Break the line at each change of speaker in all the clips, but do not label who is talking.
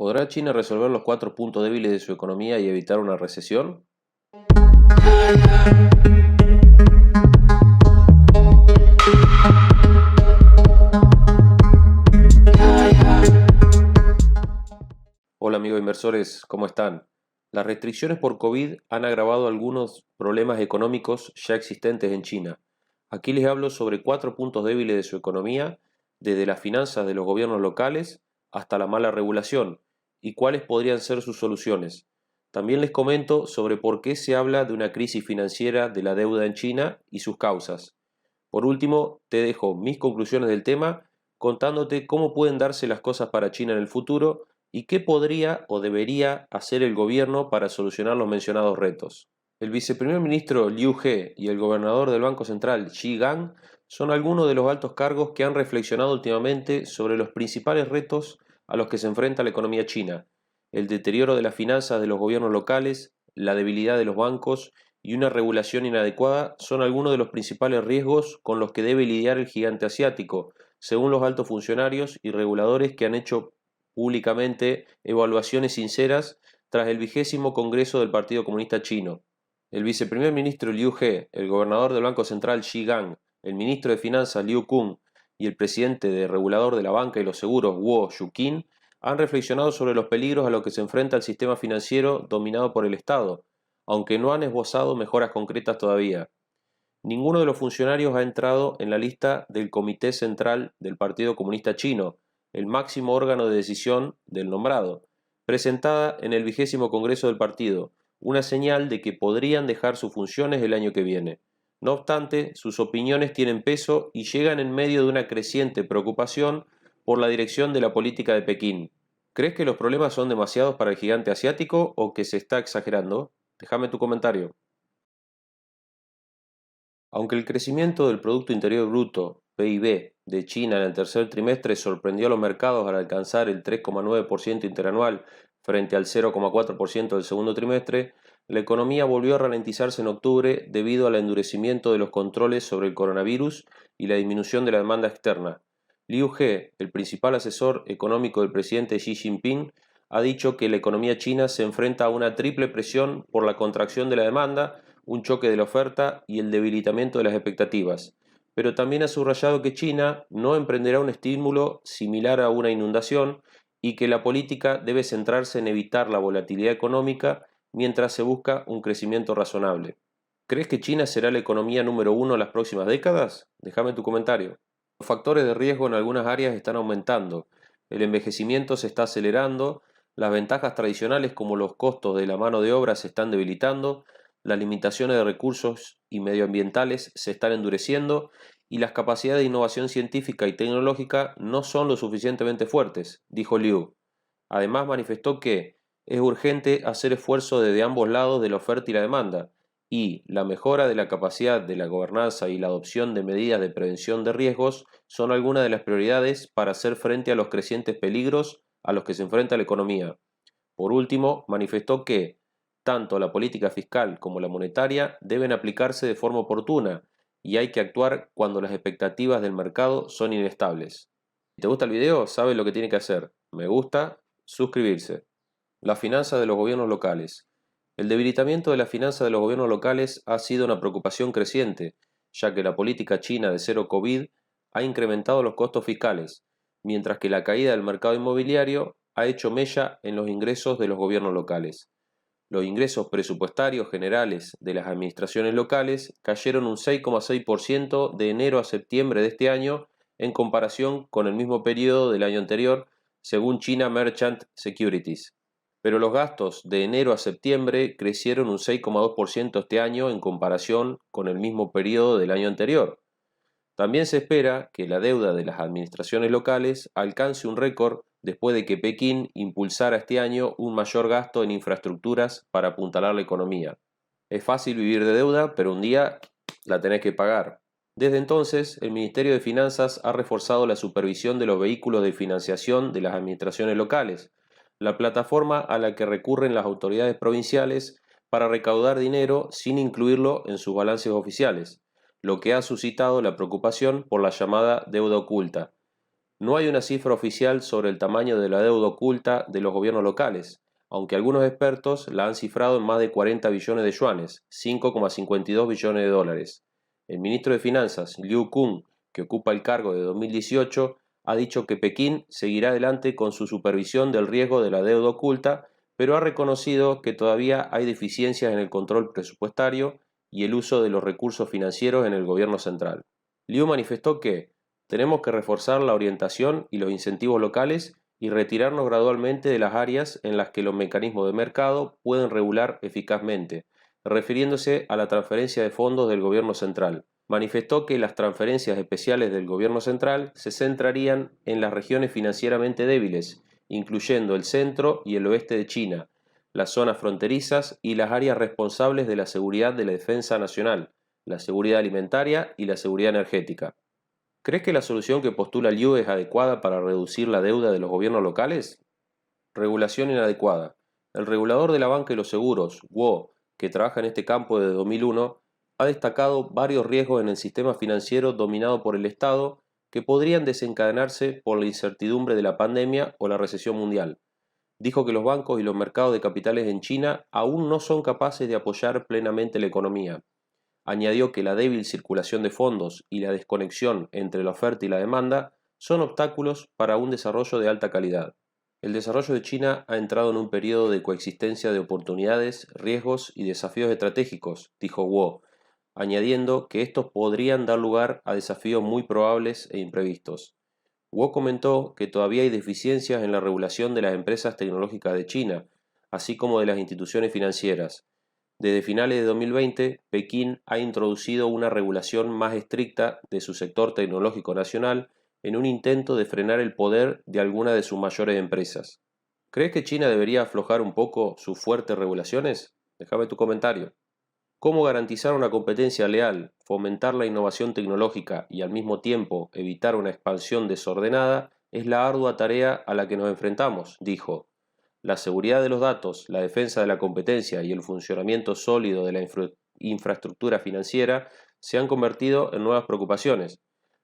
¿Podrá China resolver los 4 puntos débiles de su economía y evitar una recesión? Hola amigos inversores, ¿cómo están? Las restricciones por COVID han agravado algunos problemas económicos ya existentes en China. Aquí les hablo sobre 4 puntos débiles de su economía, desde las finanzas de los gobiernos locales hasta la mala regulación, y cuáles podrían ser sus soluciones. También les comento sobre por qué se habla de una crisis financiera de la deuda en China y sus causas. Por último, te dejo mis conclusiones del tema, contándote cómo pueden darse las cosas para China en el futuro y qué podría o debería hacer el gobierno para solucionar los mencionados retos. El viceprimer ministro Liu He y el gobernador del Banco Central Xi Gang son algunos de los altos cargos que han reflexionado últimamente sobre los principales retos a los que se enfrenta la economía china: el deterioro de las finanzas de los gobiernos locales, la debilidad de los bancos y una regulación inadecuada son algunos de los principales riesgos con los que debe lidiar el gigante asiático, según los altos funcionarios y reguladores que han hecho públicamente evaluaciones sinceras tras el 20º Congreso del Partido Comunista Chino. El viceprimer ministro Liu He, el gobernador del Banco Central Xi Gang, el ministro de Finanzas Liu Kung y el presidente de regulador de la banca y los seguros Guo Shuqin han reflexionado sobre los peligros a los que se enfrenta el sistema financiero dominado por el Estado, aunque no han esbozado mejoras concretas todavía. Ninguno de los funcionarios ha entrado en la lista del Comité Central del Partido Comunista Chino, el máximo órgano de decisión del nombrado, presentada en el 20º Congreso del partido, una señal de que podrían dejar sus funciones el año que viene. No obstante, sus opiniones tienen peso y llegan en medio de una creciente preocupación por la dirección de la política de Pekín. ¿Crees que los problemas son demasiados para el gigante asiático o que se está exagerando? Déjame tu comentario. Aunque el crecimiento del Producto Interior Bruto, PIB, de China en el tercer trimestre sorprendió a los mercados al alcanzar el 3,9% interanual frente al 0,4% del segundo trimestre, la economía volvió a ralentizarse en octubre debido al endurecimiento de los controles sobre el coronavirus y la disminución de la demanda externa. Liu He, el principal asesor económico del presidente Xi Jinping, ha dicho que la economía china se enfrenta a una triple presión por la contracción de la demanda, un choque de la oferta y el debilitamiento de las expectativas, pero también ha subrayado que China no emprenderá un estímulo similar a una inundación y que la política debe centrarse en evitar la volatilidad económica mientras se busca un crecimiento razonable. ¿Crees que China será la economía número uno en las próximas décadas? Déjame tu comentario. Los factores de riesgo en algunas áreas están aumentando, el envejecimiento se está acelerando, las ventajas tradicionales como los costos de la mano de obra se están debilitando, las limitaciones de recursos y medioambientales se están endureciendo y las capacidades de innovación científica y tecnológica no son lo suficientemente fuertes, dijo Liu. Además manifestó que es urgente hacer esfuerzo desde ambos lados de la oferta y la demanda, y la mejora de la capacidad de la gobernanza y la adopción de medidas de prevención de riesgos son algunas de las prioridades para hacer frente a los crecientes peligros a los que se enfrenta la economía. Por último, manifestó que tanto la política fiscal como la monetaria deben aplicarse de forma oportuna y hay que actuar cuando las expectativas del mercado son inestables. Si te gusta el video, sabes lo que tiene que hacer. Me gusta, suscribirse. Las finanzas de los gobiernos locales. El debilitamiento de las finanzas de los gobiernos locales ha sido una preocupación creciente, ya que la política china de cero COVID ha incrementado los costos fiscales, mientras que la caída del mercado inmobiliario ha hecho mella en los ingresos de los gobiernos locales. Los ingresos presupuestarios generales de las administraciones locales cayeron un 6,6% de enero a septiembre de este año en comparación con el mismo periodo del año anterior, según China Merchant Securities. Pero los gastos de enero a septiembre crecieron un 6,2% este año en comparación con el mismo periodo del año anterior. También se espera que la deuda de las administraciones locales alcance un récord después de que Pekín impulsara este año un mayor gasto en infraestructuras para apuntalar la economía. Es fácil vivir de deuda, pero un día la tenés que pagar. Desde entonces, el Ministerio de Finanzas ha reforzado la supervisión de los vehículos de financiación de las administraciones locales, la plataforma a la que recurren las autoridades provinciales para recaudar dinero sin incluirlo en sus balances oficiales, lo que ha suscitado la preocupación por la llamada deuda oculta. No hay una cifra oficial sobre el tamaño de la deuda oculta de los gobiernos locales, aunque algunos expertos la han cifrado en más de 40 billones de yuanes, 5,52 billones de dólares. El ministro de Finanzas, Liu Kung, que ocupa el cargo de 2018, ha dicho que Pekín seguirá adelante con su supervisión del riesgo de la deuda oculta, pero ha reconocido que todavía hay deficiencias en el control presupuestario y el uso de los recursos financieros en el gobierno central. Liu manifestó que tenemos que reforzar la orientación y los incentivos locales y retirarnos gradualmente de las áreas en las que los mecanismos de mercado pueden regular eficazmente, refiriéndose a la transferencia de fondos del gobierno central. Manifestó que las transferencias especiales del gobierno central se centrarían en las regiones financieramente débiles, incluyendo el centro y el oeste de China, las zonas fronterizas y las áreas responsables de la seguridad de la defensa nacional, la seguridad alimentaria y la seguridad energética. ¿Crees que la solución que postula Liu es adecuada para reducir la deuda de los gobiernos locales? Regulación inadecuada. El regulador de la banca y los seguros, Guo, que trabaja en este campo desde 2001, ha destacado varios riesgos en el sistema financiero dominado por el Estado que podrían desencadenarse por la incertidumbre de la pandemia o la recesión mundial. Dijo que los bancos y los mercados de capitales en China aún no son capaces de apoyar plenamente la economía. Añadió que la débil circulación de fondos y la desconexión entre la oferta y la demanda son obstáculos para un desarrollo de alta calidad. El desarrollo de China ha entrado en un periodo de coexistencia de oportunidades, riesgos y desafíos estratégicos, dijo Guo, añadiendo que estos podrían dar lugar a desafíos muy probables e imprevistos. Guo comentó que todavía hay deficiencias en la regulación de las empresas tecnológicas de China, así como de las instituciones financieras. Desde finales de 2020, Pekín ha introducido una regulación más estricta de su sector tecnológico nacional en un intento de frenar el poder de algunas de sus mayores empresas. ¿Crees que China debería aflojar un poco sus fuertes regulaciones? Déjame tu comentario. ¿Cómo garantizar una competencia leal, fomentar la innovación tecnológica y al mismo tiempo evitar una expansión desordenada es la ardua tarea a la que nos enfrentamos, dijo. La seguridad de los datos, la defensa de la competencia y el funcionamiento sólido de la infraestructura financiera se han convertido en nuevas preocupaciones.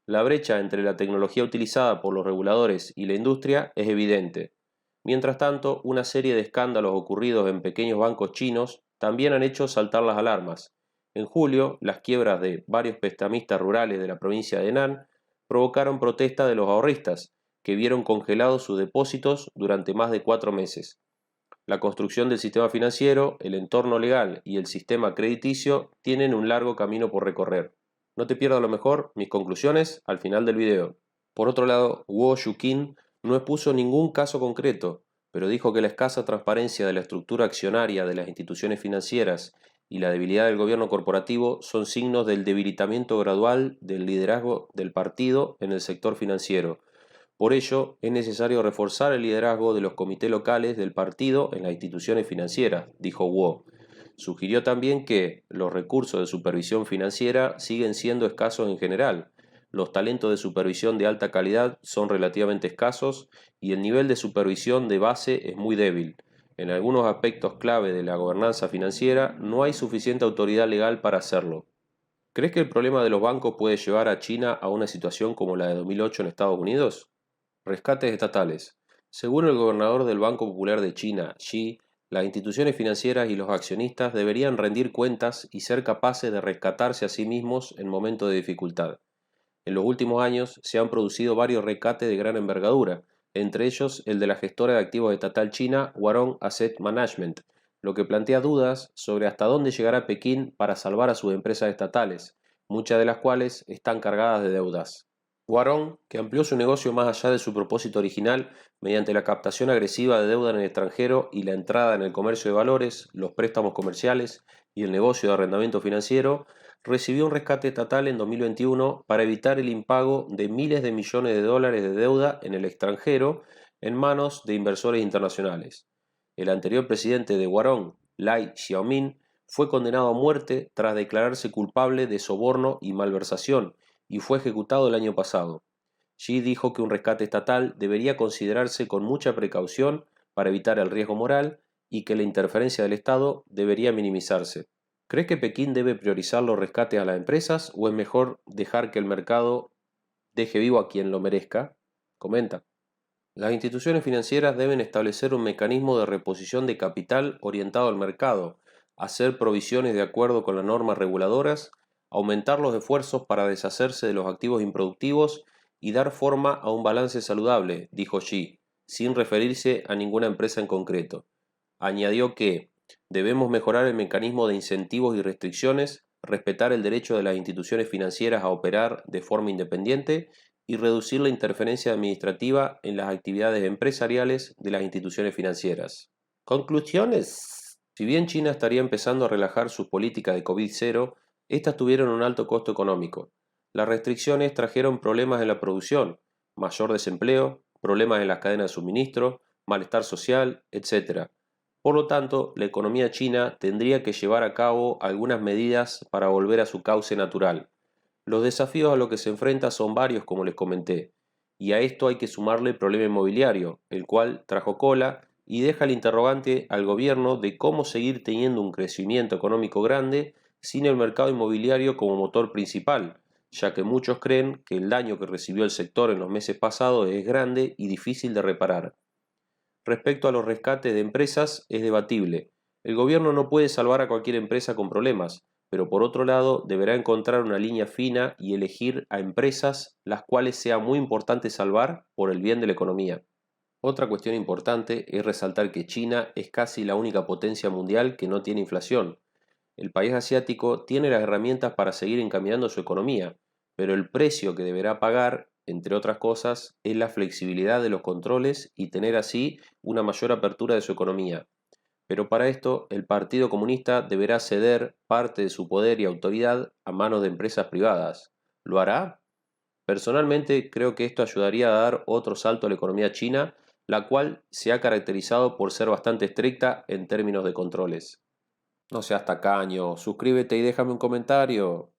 La brecha entre la tecnología utilizada por los reguladores y la industria es evidente. Mientras tanto, una serie de escándalos ocurridos en pequeños bancos chinos también han hecho saltar las alarmas. En julio, las quiebras de varios prestamistas rurales de la provincia de Henan provocaron protesta de los ahorristas, que vieron congelados sus depósitos durante más de 4 meses. La construcción del sistema financiero, el entorno legal y el sistema crediticio tienen un largo camino por recorrer. No te pierdas lo mejor, mis conclusiones al final del video. Por otro lado, Guo Shuqin no expuso ningún caso concreto, pero dijo que la escasa transparencia de la estructura accionaria de las instituciones financieras y la debilidad del gobierno corporativo son signos del debilitamiento gradual del liderazgo del partido en el sector financiero. Por ello, es necesario reforzar el liderazgo de los comités locales del partido en las instituciones financieras, dijo Guo. Sugirió también que los recursos de supervisión financiera siguen siendo escasos en general, los talentos de supervisión de alta calidad son relativamente escasos y el nivel de supervisión de base es muy débil. En algunos aspectos clave de la gobernanza financiera no hay suficiente autoridad legal para hacerlo. ¿Crees que el problema de los bancos puede llevar a China a una situación como la de 2008 en Estados Unidos? Rescates estatales. Según el gobernador del Banco Popular de China, Xi, las instituciones financieras y los accionistas deberían rendir cuentas y ser capaces de rescatarse a sí mismos en momentos de dificultad. En los últimos años se han producido varios rescates de gran envergadura, entre ellos el de la gestora de activos estatal china Huarong Asset Management, lo que plantea dudas sobre hasta dónde llegará Pekín para salvar a sus empresas estatales, muchas de las cuales están cargadas de deudas. Huarong, que amplió su negocio más allá de su propósito original mediante la captación agresiva de deuda en el extranjero y la entrada en el comercio de valores, los préstamos comerciales y el negocio de arrendamiento financiero, recibió un rescate estatal en 2021 para evitar el impago de miles de millones de dólares de deuda en el extranjero en manos de inversores internacionales. El anterior presidente de Huarong, Lai Xiaoming, fue condenado a muerte tras declararse culpable de soborno y malversación y fue ejecutado el año pasado. Xi dijo que un rescate estatal debería considerarse con mucha precaución para evitar el riesgo moral y que la interferencia del Estado debería minimizarse. ¿Cree que Pekín debe priorizar los rescates a las empresas o es mejor dejar que el mercado deje vivo a quien lo merezca? Comenta. Las instituciones financieras deben establecer un mecanismo de reposición de capital orientado al mercado, hacer provisiones de acuerdo con las normas reguladoras, aumentar los esfuerzos para deshacerse de los activos improductivos y dar forma a un balance saludable, dijo Xi, sin referirse a ninguna empresa en concreto. Añadió que debemos mejorar el mecanismo de incentivos y restricciones, respetar el derecho de las instituciones financieras a operar de forma independiente y reducir la interferencia administrativa en las actividades empresariales de las instituciones financieras. Conclusiones. Si bien China estaría empezando a relajar sus políticas de COVID-0, estas tuvieron un alto costo económico. Las restricciones trajeron problemas en la producción, mayor desempleo, problemas en las cadenas de suministro, malestar social, etc. Por lo tanto, la economía china tendría que llevar a cabo algunas medidas para volver a su cauce natural. Los desafíos a los que se enfrenta son varios, como les comenté, y a esto hay que sumarle el problema inmobiliario, el cual trajo cola y deja el interrogante al gobierno de cómo seguir teniendo un crecimiento económico grande sin el mercado inmobiliario como motor principal, ya que muchos creen que el daño que recibió el sector en los meses pasados es grande y difícil de reparar. Respecto a los rescates de empresas, es debatible. El gobierno no puede salvar a cualquier empresa con problemas, pero por otro lado deberá encontrar una línea fina y elegir a empresas las cuales sea muy importante salvar por el bien de la economía. Otra cuestión importante es resaltar que China es casi la única potencia mundial que no tiene inflación. El país asiático tiene las herramientas para seguir encaminando su economía, pero el precio que deberá pagar, entre otras cosas, es la flexibilidad de los controles y tener así una mayor apertura de su economía. Pero para esto, el Partido Comunista deberá ceder parte de su poder y autoridad a manos de empresas privadas. ¿Lo hará? Personalmente creo que esto ayudaría a dar otro salto a la economía china, la cual se ha caracterizado por ser bastante estricta en términos de controles. No seas tacaño, suscríbete y déjame un comentario.